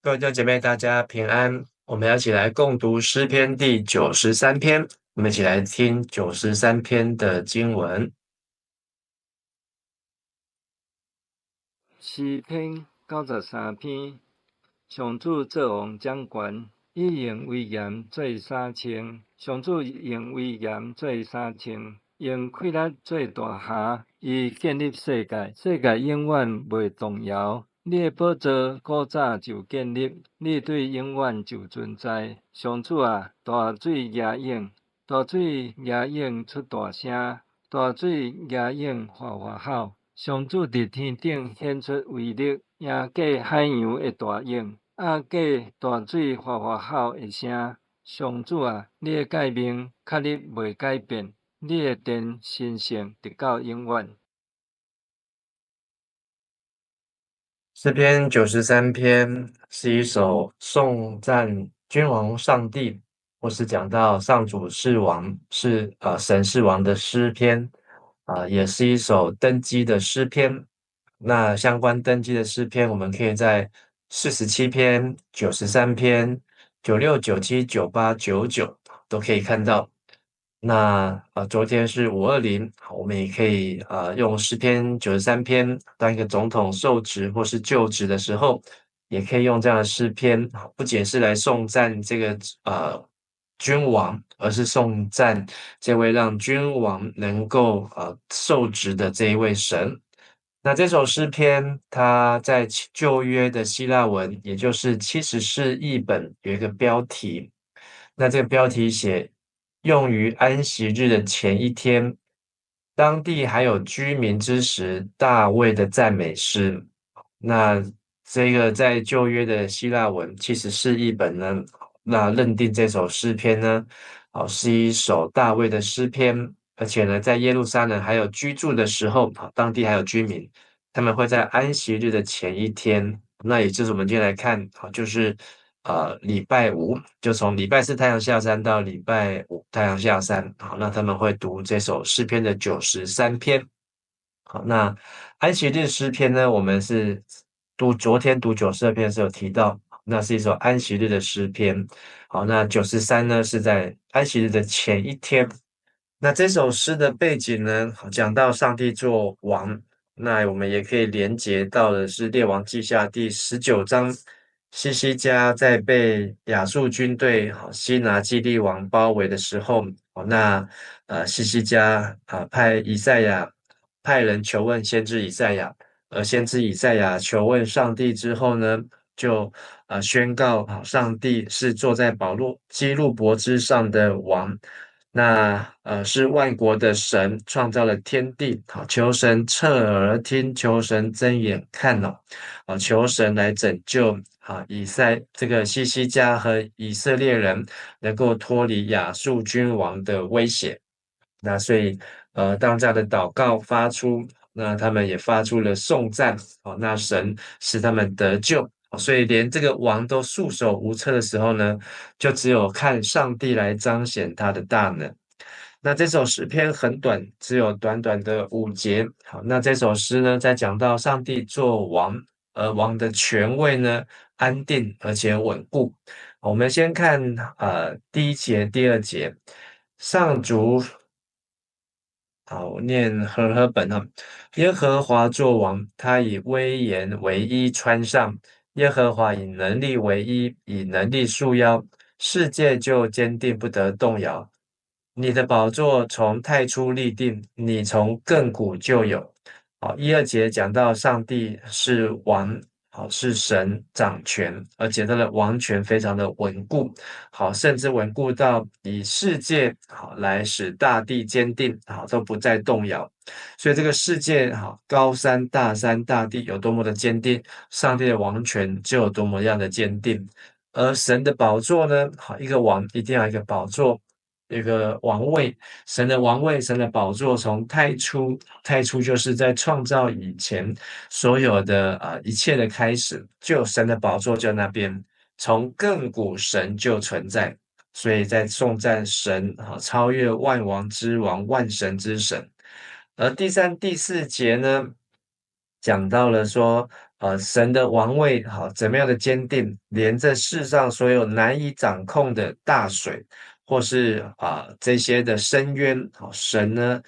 各位弟兄姐妹，大家平安。我们要一起来共读诗篇第93篇，我们一起来听93篇的经文。诗篇93篇，上主做王掌权，以用威严做三称。上主用威严做三称，用气力做大侠。伊建立世界，世界永远袂动摇。你的宝座古早就建立，你对永远就存在。上主啊，大水压涌，大水压涌出大声，大水压涌哗哗吼。上主伫天顶显出威力，赢过海洋的大涌，压过大水哗哗吼的声。上主啊，你的诫命确立袂改变，你的殿神圣直到永远。诗篇93篇是一首颂赞君王上帝，或是讲到上主是王，神是王的诗篇，也是一首登基的诗篇。那相关登基的诗篇，我们可以在47篇、93篇、96、97、98、99都可以看到。那昨天是520，我们也可以用诗篇93篇当一个总统受职或是就职的时候，也可以用这样的诗篇，不仅是来颂赞这个君王，而是颂赞这位让君王能够受职的这一位神。那这首诗篇，它在旧约的希腊文，也就是70士译本，有一个标题。那这个标题写用于安息日的前一天，当地还有居民之时，大卫的赞美诗。那这个在旧约的希腊文70士译本呢，那认定这首诗篇呢，是一首大卫的诗篇，而且呢，在耶路撒冷还有居住的时候，当地还有居民，他们会在安息日的前一天，那也就是我们今天来看，就是礼拜五，就从礼拜四太阳下山到礼拜五太阳下山，好，那他们会读这首诗篇的93篇。好，那安息日诗篇呢，我们是昨天读92篇的时候有提到，那是一首安息日的诗篇。好，那93呢是在安息日的前一天。那这首诗的背景呢，讲到上帝做王，那我们也可以连接到的是《列王记下》第19章，西西家在被亚述军队西拿基利王包围的时候，那西西家派人求问先知以赛亚，而先知以赛亚求问上帝之后呢，就宣告上帝是坐在基路伯之上的王。那是万国的神创造了天地，好，求神侧耳听，求神睁眼看哦，求神来拯救这个西西家和以色列人能够脱离亚述君王的威胁。那所以当这样的祷告发出，那他们也发出了颂赞，那神使他们得救。所以连这个王都束手无策的时候呢，就只有看上帝来彰显他的大能。那这首诗篇很短，只有短短的5节。好，那这首诗呢，在讲到上帝做王，而王的权位呢，安定而且稳固。我们先看第一节、第二节，上主。好，我念和本哈。耶和华作王，他以威严为衣穿上；耶和华以能力为衣，以能力束腰，世界就坚定不得动摇。你的宝座从太初立定，你从亘古就有。好，1、2节讲到上帝是王，好，是神掌权，而且他的王权非常的稳固，好，甚至稳固到以世界好来使大地坚定，好都不再动摇。所以这个世界好，高山大山大地有多么的坚定，上帝的王权就有多么样的坚定。而神的宝座呢，好，一个王一定要有一个宝座。一个王位，神的王位，神的宝座，从太初就是在创造以前所有的一切的开始，就有神的宝座就那边，从亘古神就存在，所以在颂赞神超越万王之王，万神之神。而第3、第4节呢，讲到了说，神的王位好怎么样的坚定，连这世上所有难以掌控的大水，或是这些的深渊，好，神呢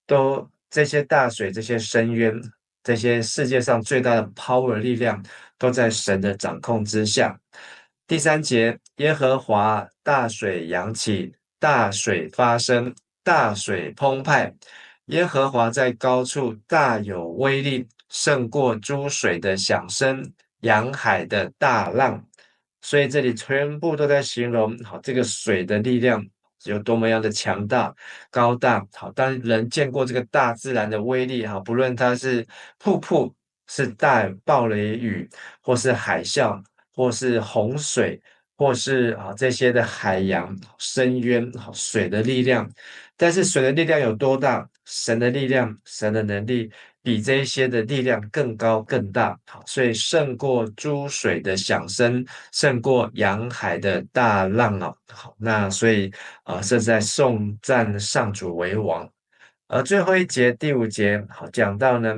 都这些大水、这些深渊、这些世界上最大的 power 力量，都在神的掌控之下。第三节，耶和华大水扬起，大水发生，大水澎湃。耶和华在高处大有威力，胜过诸水的响声，洋海的大浪。所以这里全部都在形容好这个水的力量有多么样的强大、高大。好，当人见过这个大自然的威力，哈，不论它是瀑布、是大暴雷雨，或是海啸，或是洪水，或是这些的海洋深渊，水的力量。但是水的力量有多大？神的力量、神的能力比这一些的力量更高更大，好，所以胜过诸水的响声，胜过洋海的大浪啊！好，那所以是在颂赞上主为王。而最后一节第五节好讲到呢，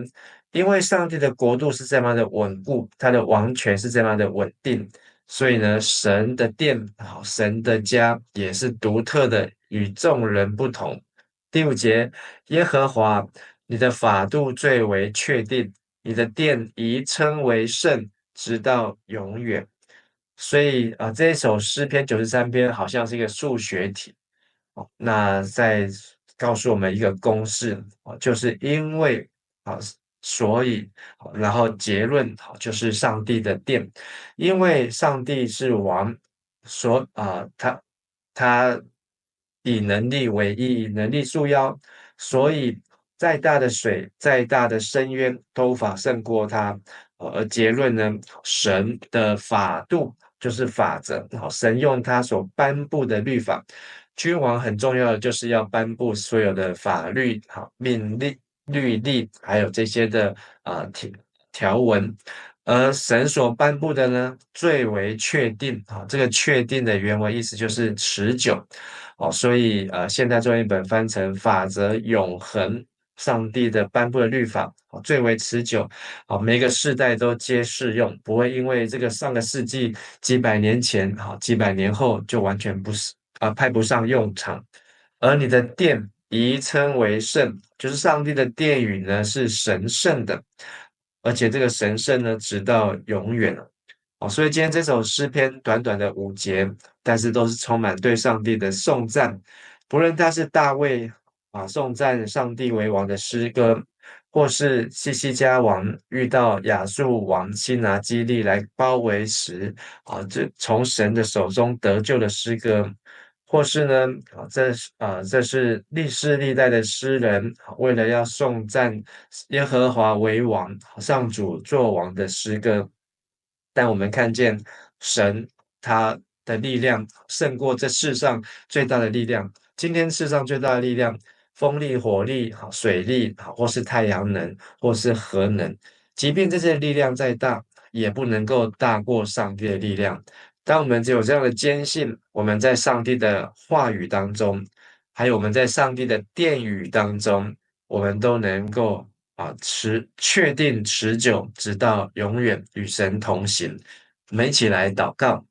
因为上帝的国度是这么的稳固，他的王权是这么的稳定，所以呢，神的殿好，神的家也是独特的，与众人不同。第五节，耶和华，你的法度最为确定，你的殿宜称为圣，直到永远。所以这一首诗篇93篇好像是一个数学题。那在告诉我们一个公式，就是因为啊，所以，然后结论就是上帝的殿，因为上帝是王，他以能力为一，以能力束腰，所以再大的水，再大的深渊都无法胜过他。而结论呢，神的法度就是法则，好，神用他所颁布的律法。君王很重要的就是要颁布所有的法律、好命令、律例，还有这些的条文，而神所颁布的呢，最为确定。好，这个确定的原文意思就是持久。哦，所以现代中译本翻成法则永恒。上帝的颁布的律法，最为持久，每个世代都皆适用，不会因为这个上个世纪几百年前，几百年后就完全不是派不上用场。而你的殿宜称为圣，就是上帝的殿宇呢是神圣的，而且这个神圣呢直到永远。所以今天这首诗篇短短的5节，但是都是充满对上帝的颂赞。不论他是大卫颂赞上帝为王的诗歌，或是西西家王遇到亚述王西拿基利来包围时，这从神的手中得救的诗歌，或是呢，这是历世历代的诗人为了要颂赞耶和华为王，上主作王的诗歌。但我们看见神他的力量胜过这世上最大的力量。今天世上最大的力量，风力、火力、水力，或是太阳能，或是核能，即便这些力量再大，也不能够大过上帝的力量。当我们只有这样的坚信，我们在上帝的话语当中，还有我们在上帝的殿宇当中，我们都能够确定持久，直到永远与神同行。我们一起来祷告。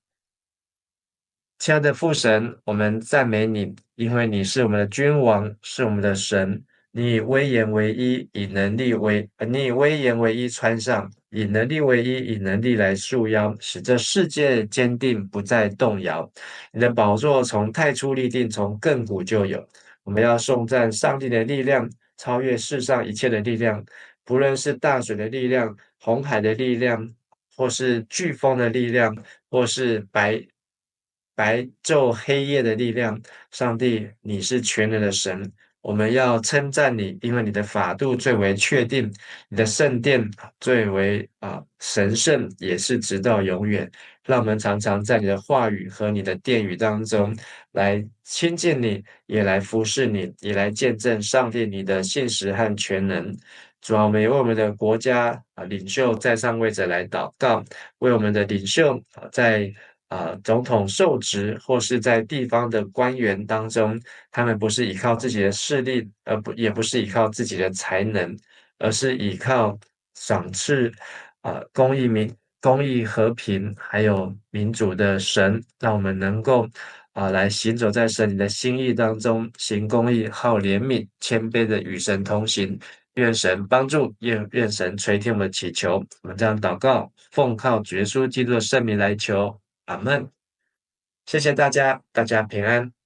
亲爱的父神，我们赞美你，因为你是我们的君王，是我们的神。你以威严为衣，你以威严为衣穿上，以能力为衣，以能力来束腰，使这世界坚定，不再动摇。你的宝座从太初立定，从亘古就有。我们要颂赞上帝的力量，超越世上一切的力量，不论是大水的力量、红海的力量，或是飓风的力量，或是白昼黑夜的力量。上帝，你是全能的神，我们要称赞你，因为你的法度最为确定，你的圣殿最为神圣，也是直到永远。让我们常常在你的话语和你的殿宇当中来亲近你，也来服侍你，也来见证上帝你的信实和全能。主啊，我们也为我们的国家领袖在上位者来祷告，为我们的领袖在总统受职或是在地方的官员当中，他们不是依靠自己的势力，也不是依靠自己的才能，而是依靠赏赐公义和平还有民主的神，让我们能够来行走在神你的心意当中，行公义、好怜悯、谦卑的与神同行。愿神帮助，愿神垂听我们的祈求。我们这样祷告，奉靠主耶稣基督的圣名来求，阿门。谢谢大家，大家平安。